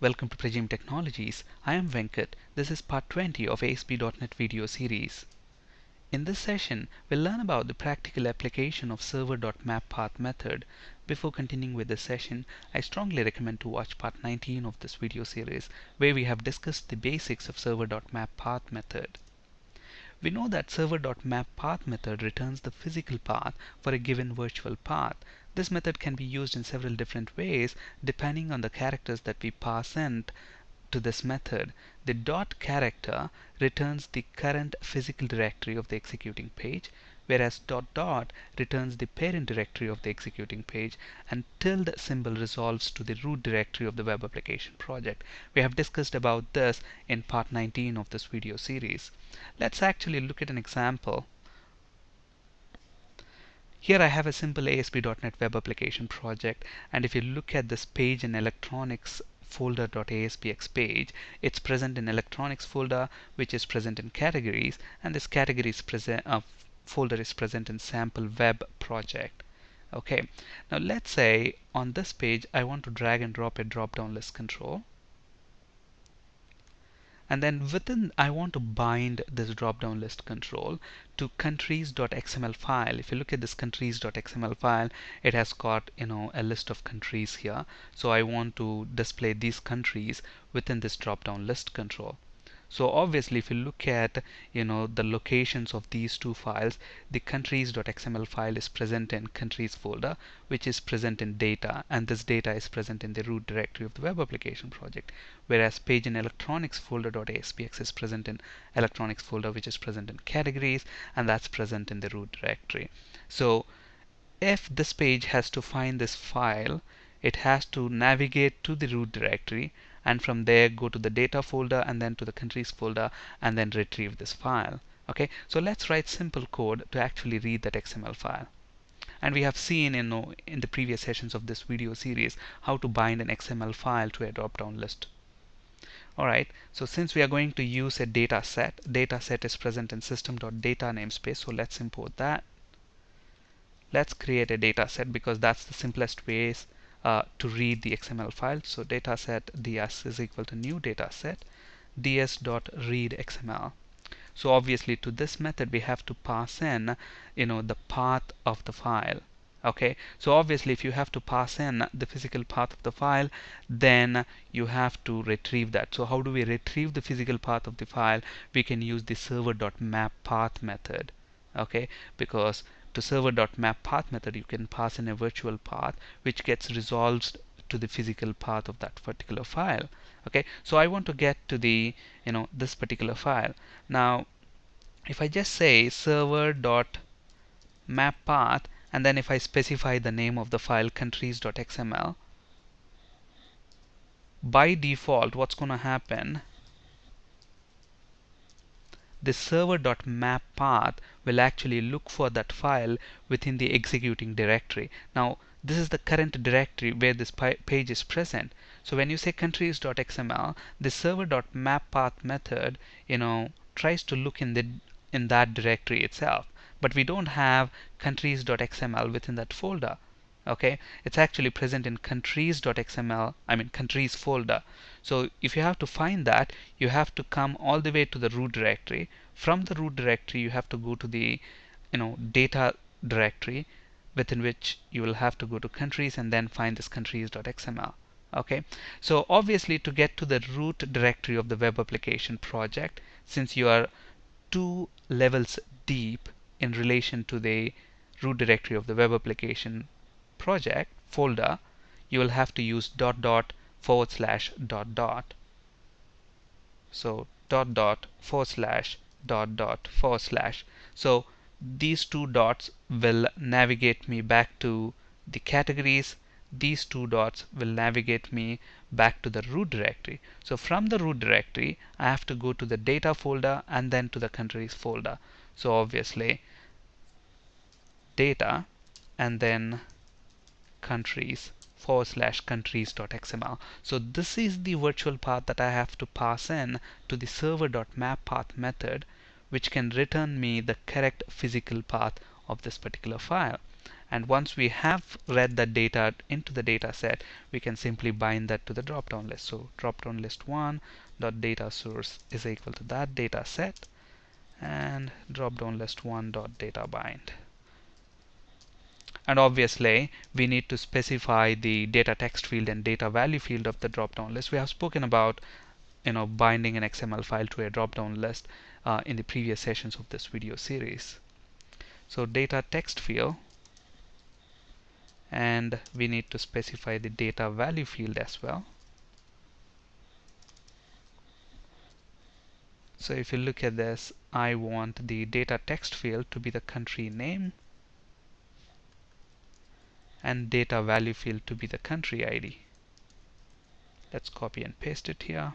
Welcome to Prajim Technologies. I am Venkat. This is part 20 of ASP.NET video series. In this session, we'll learn about the practical application of Server.MapPath method. Before continuing with this session, I strongly recommend to watch part 19 of this video series, where we have discussed the basics of Server.MapPath method. We know that Server.MapPath method returns the physical path for a given virtual path. This method can be used in several different ways depending on the characters that we pass in to this method. The dot character returns the current physical directory of the executing page, whereas dot dot returns the parent directory of the executing page, and tilde symbol resolves to the root directory of the web application project. We have discussed about this in part 19 of this video series. Let's actually look at an example. Here I have a simple ASP.NET web application project, and if you look at this page in electronics folder.aspx page, it's present in electronics folder, which is present in categories, and this categories folder is present in sample web project. Okay, now let's say on this page I want to drag and drop a drop down list control, and then within I want to bind this drop down list control to countries.xml file. If you look at this countries.xml file, it has got a list of countries here, so I want to display these countries within this drop down list control. So obviously if you look at the locations of these two files, the countries.xml file is present in countries folder, which is present in data, and this data is present in the root directory of the web application project, whereas page in electronics folder.aspx is present in electronics folder, which is present in categories, and that's present in the root directory. So if this page has to find this file, it has to navigate to the root directory, and from there go to the data folder and then to the countries folder and then retrieve this file. Okay, so let's write simple code to actually read that XML file. And we have seen in the previous sessions of this video series how to bind an XML file to a drop-down list. Alright, so since we are going to use a data set is present in system.data namespace, so let's import that. Let's create a data set because that's the simplest ways to read the XML file. So dataset ds is equal to new dataset ds.read XML. So obviously to this method we have to pass in the path of the file. Okay, so obviously if you have to pass in the physical path of the file, then you have to retrieve that. So how do we retrieve the physical path of the file? We can use the server.mapPath method. Okay, because to server.mapPath method you can pass in a virtual path which gets resolved to the physical path of that particular file. Okay, so I want to get to the this particular file. Now if I just say server.mapPath and then if I specify the name of the file countries.xml, by default what's going to happen, the server.mapPath will actually look for that file within the executing directory. Now this is the current directory where this page is present. So when you say countries.xml, the server.mapPath method tries to look in that directory itself, but we don't have countries.xml within that folder. Okay, it's actually present in countries.xml, I mean countries folder. So if you have to find that, you have to come all the way to the root directory. From the root directory you have to go to the data directory, within which you will have to go to countries and then find this countries.xml. Okay, so obviously to get to the root directory of the web application project, since you are 2 levels deep in relation to the root directory of the web application project folder, you will have to use dot dot forward slash dot dot. So dot dot forward slash dot dot forward slash. So these two dots will navigate me back to the categories. These two dots will navigate me back to the root directory. So from the root directory I have to go to the data folder and then to the countries folder. So obviously data and then countries forward slash countries.xml. So this is the virtual path that I have to pass in to the server.mapPath method, which can return me the correct physical path of this particular file. And once we have read that data into the data set, we can simply bind that to the drop-down list. So drop-down list 1 dot data source is equal to that data set, and drop-down list 1 dot data bind. And obviously we need to specify the data text field and data value field of the drop-down list. We have spoken about binding an XML file to a drop-down list in the previous sessions of this video series. So data text field, and we need to specify the data value field as well. So if you look at this, I want the data text field to be the country name and data value field to be the country ID. Let's copy and paste it here.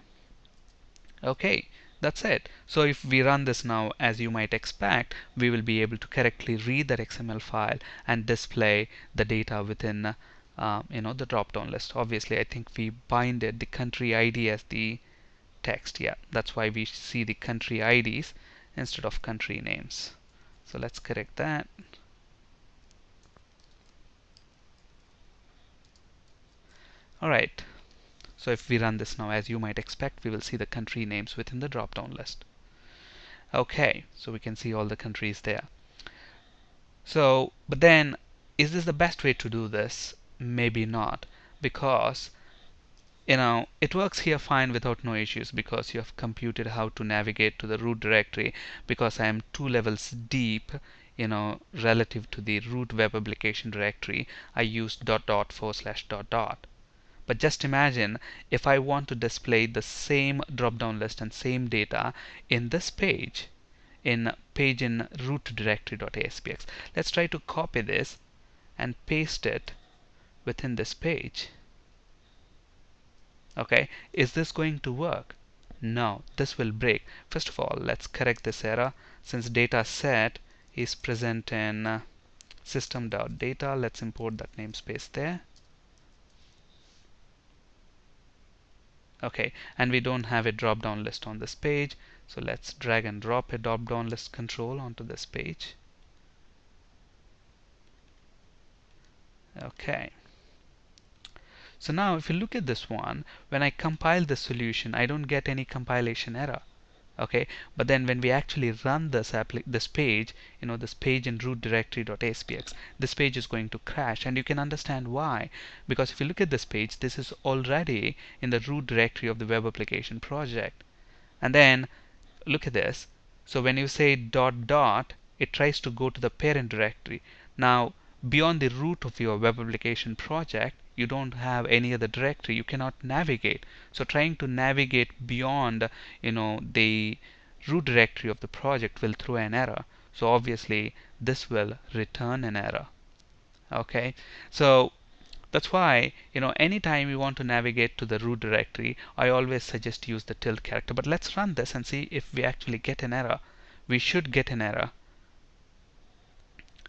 Okay, that's it. So if we run this now, as you might expect, we will be able to correctly read that XML file and display the data within the drop-down list. Obviously, I think we binded the country ID as the text. Yeah, that's why we see the country IDs instead of country names. So let's correct that. Alright, so if we run this now, as you might expect, we will see the country names within the drop-down list. Okay, so we can see all the countries there. So, but then, is this the best way to do this? Maybe not, because it works here fine without no issues, because you have computed how to navigate to the root directory, because I am 2 levels deep, relative to the root web application directory. I used .. /.. But just imagine if I want to display the same drop-down list and same data in this page, in root directory.aspx. Let's try to copy this and paste it within this page. Okay, is this going to work? No, this will break. First of all, let's correct this error. Since data set is present in system.data, let's import that namespace there. Okay, and we don't have a drop-down list on this page, so let's drag and drop a drop-down list control onto this page. Okay, so now if you look at this one, when I compile the solution, I don't get any compilation error. Okay, but then when we actually run this page, this page in root directory.aspx, this page is going to crash, and you can understand why. Because if you look at this page, this is already in the root directory of the web application project. And then look at this. So when you say ... it tries to go to the parent directory. Now, beyond the root of your web application project, you don't have any other directory. You cannot navigate. So trying to navigate beyond, the root directory of the project will throw an error. So obviously, this will return an error. Okay, so that's why, anytime you want to navigate to the root directory, I always suggest use the tilde character. But let's run this and see if we actually get an error. We should get an error.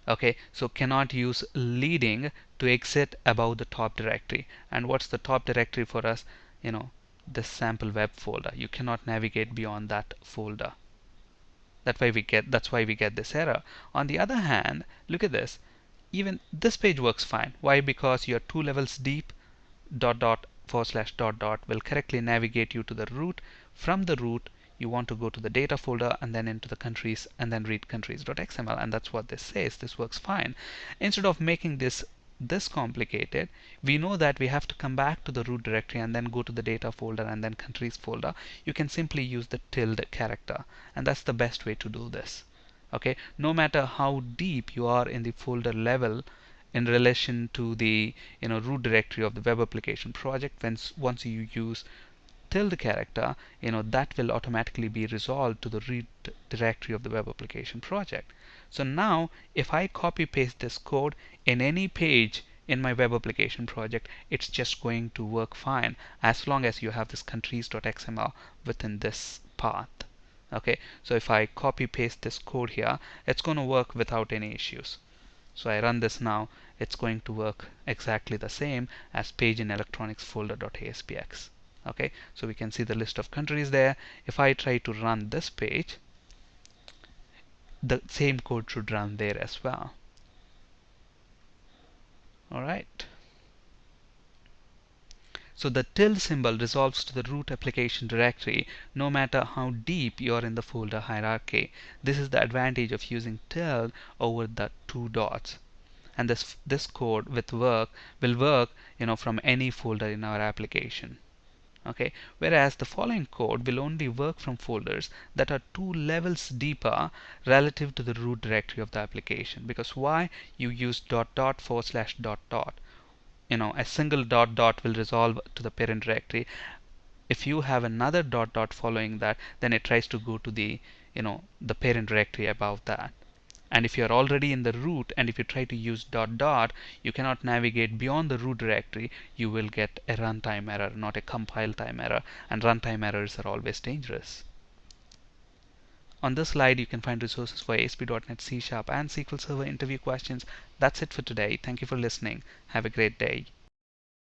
Okay, so cannot use leading to exit above the top directory. And what's the top directory for us? The sample web folder. You cannot navigate beyond that folder. That's why we get this error. On the other hand, look at this. Even this page works fine. Why? Because you're 2 levels deep. .. will correctly navigate you to the root. From the root, you want to go to the data folder and then into the countries and then read countries.xml, and that's what this says. This works fine. Instead of making this complicated, we know that we have to come back to the root directory and then go to the data folder and then countries folder. You can simply use the tilde character, and that's the best way to do this. Okay, no matter how deep you are in the folder level in relation to the root directory of the web application project, once you use tilde character, that will automatically be resolved to the root directory of the web application project. So now if I copy paste this code in any page in my web application project, it's just going to work fine as long as you have this countries.xml within this path. Okay, so if I copy paste this code here, it's going to work without any issues. So I run this now, it's going to work exactly the same as page in electronics folder.aspx. Okay, so we can see the list of countries there. If I try to run this page, the same code should run there as well. Alright. So the tilde symbol resolves to the root application directory no matter how deep you are in the folder hierarchy. This is the advantage of using tilde over the two dots. And this code with work will work from any folder in our application. Okay, whereas the following code will only work from folders that are two levels deeper relative to the root directory of the application. Because why? You use dot dot forward slash dot dot. A single dot dot will resolve to the parent directory. If you have another dot dot following that, then it tries to go to the parent directory above that. And if you're already in the root and if you try to use dot dot, you cannot navigate beyond the root directory. You will get a runtime error, not a compile time error, and runtime errors are always dangerous. On this slide, you can find resources for ASP.NET C# and SQL Server interview questions. That's it for today. Thank you for listening. Have a great day.